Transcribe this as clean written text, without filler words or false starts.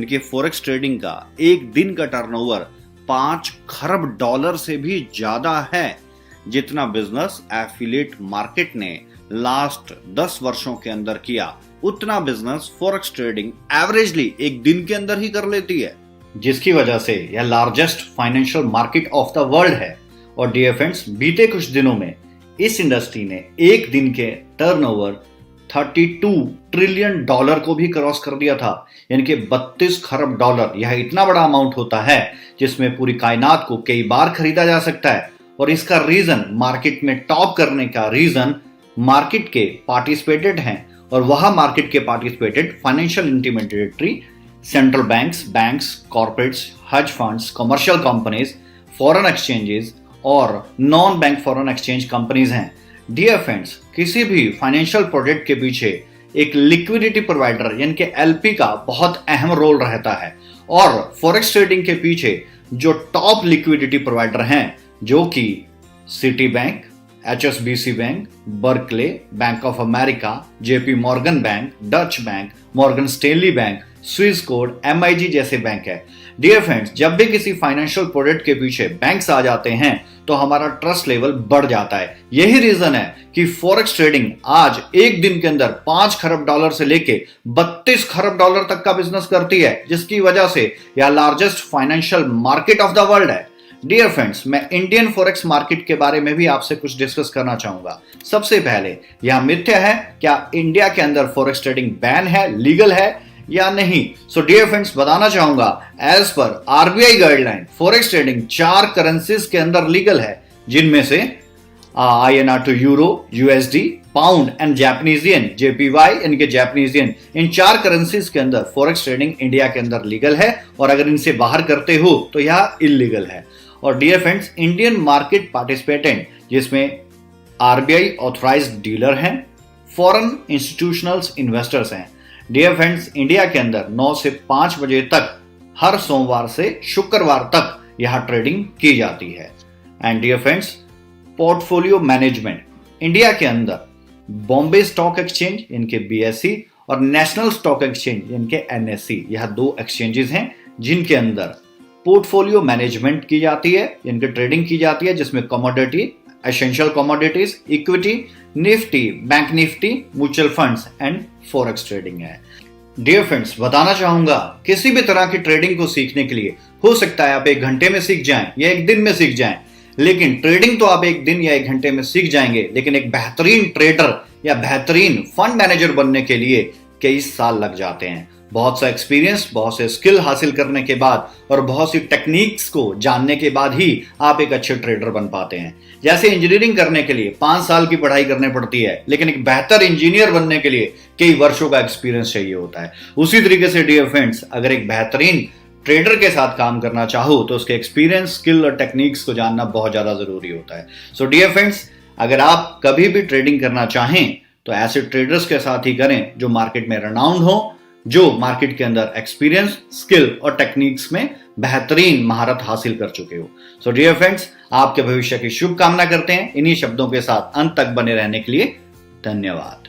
इनके forex trading का एक दिन का टर्नओवर 5 खरब डॉलर से भी ज्यादा है। जितना बिजनेस एफिलिएट मार्केट ने लास्ट 10 वर्षों के अंदर किया, उतना बिजनेस फॉरेक्स ट्रेडिंग एवरेजली एक दिन के अंदर ही कर लेती है, जिसकी वजह से यह largest financial market of the world है। और डियर फ्रेंड्स, बीते कुछ दिनों में इस इंडस्ट्री ने एक दिन के टर्नओवर 32 ट्रिलियन डॉलर को भी क्रॉस कर दिया था, यानी कि 32 खरब डॉलर। यह इतना बड़ा अमाउंट होता है जिसमें पूरी कायनात को कई बार खरीदा जा सकता है। और इसका रीजन, मार्केट में टॉप करने का रीजन मार्केट के पार्टिसिपेटेड हैं, और वह मार्केट के participated financial intermediary, central banks, corporates, hedge funds, commercial companies, foreign exchanges और non bank foreign exchange companies हैं। डियर फ्रेंड्स, किसी भी फाइनेंशियल प्रोडक्ट के पीछे एक लिक्विडिटी प्रोवाइडर यानी कि एलपी का बहुत अहम रोल रहता है। और फॉरेक्स ट्रेडिंग के पीछे जो टॉप लिक्विडिटी प्रोवाइडर हैं, जो कि city bank, HSBC bank, Berkeley, bank of America, JP Morgan bank, Dutch bank, Morgan Stanley bank, Swiss code, MIG जैसे बैंक है। डियर फ्रेंड्स, जब भी किसी फाइनेंशियल प्रोडक्ट के पीछे बैंक्स आ जाते हैं तो हमारा ट्रस्ट लेवल बढ़ जाता है। यही रीजन है कि फॉरेक्स ट्रेडिंग आज एक दिन के अंदर 5 खरब डॉलर से लेके 32 खरब डॉलर तक का बिजनेस करती है, जिसकी वजह से यह largest financial market of the world है। डियर फ्रेंड्स, मैं इंडियन फॉरेक्स मार्केट के बारे में भी आपसे कुछ डिस्कस करना चाहूंगा। सबसे पहले, यह मिथ्या है, क्या इंडिया के अंदर फॉरेक्स ट्रेडिंग बैन है, लीगल है या नहीं? सो डियर फ्रेंड्स, बताना चाहूंगा, एज पर RBI guideline forex trading 4 currencies के अंदर लीगल है, जिनमें से INR to euro, USD, pound and Japanese yen, JPY यानी जापानीज येन। इन 4 करेंसीज के अंदर फॉरेक्स ट्रेडिंग इंडिया के अंदर लीगल है, और अगर इनसे बाहर करते हो तो यह इलीगल है। और डियर फ्रेंड्स, इंडियन मार्केट पार्टिसिपेटेंट जिसमें RBI ऑथराइज्ड डीलर हैं, फॉरेन इंस्टीट्यूशनल्स इन्वेस्टर्स हैं। डियर फ्रेंड्स, इंडिया के अंदर 9 से 5 बजे तक हर सोमवार से शुक्रवार तक यह ट्रेडिंग की जाती है। And dear friends, portfolio management India के अंदर बॉम्बे स्टॉक एक्सचेंज इनके BSE और नेशनल स्टॉक एक्सचेंज इनके NSE, यह 2 एक्सचेंजेस हैं जिनके अंदर पोर्टफोलियो मैनेजमेंट की जाती है, इनकी ट्रेडिंग की जाती है, जिसमें commodity, essential commodities, equity, Nifty, bank Nifty, mutual funds and forex trading है। डियर फ्रेंड्स, बताना चाहूंगा, किसी भी तरह की ट्रेडिंग को सीखने के लिए हो सकता है आप 1 घंटे में सीख जाएं या 1 दिन में सीख जाएं, लेकिन ट्रेडिंग तो आप 1 दिन या 1 घंटे में सीख जाएंगे, लेकिन एक बेहतरीन ट्रेडर या बेहतरीन फंड मैनेजर बनने के लिए कई साल लग जाते हैं। बहुत सा एक्सपीरियंस, बहुत से स्किल हासिल करने के बाद और बहुत सी टेक्निक्स को जानने के बाद ही आप एक अच्छे ट्रेडर बन पाते हैं। जैसे इंजीनियरिंग करने के लिए 5 साल की पढ़ाई करनी पड़ती है, लेकिन एक बेहतर इंजीनियर बनने के लिए कई वर्षों का एक्सपीरियंस चाहिए होता है। उसी तरीके से डियर फ्रेंड्स, अगर एक बेहतरीन ट्रेडर के साथ काम करना चाहो तो उसके एक्सपीरियंस, स्किल और टेक्निक्स को जानना बहुत ज्यादा जरूरी होता है। सो डियर फ्रेंड्स, अगर आप कभी भी ट्रेडिंग करना चाहें तो ऐसे ट्रेडर्स के साथ ही करें जो मार्केट में रनाउंड हो, जो मार्केट के अंदर एक्सपीरियंस, स्किल और टेक्निक्स में बेहतरीन महारत हासिल कर चुके हो। सो डियर फ्रेंड्स, आपके भविष्य की शुभकामना करते हैं। इन्हीं शब्दों के साथ अंत तक बने रहने के लिए धन्यवाद।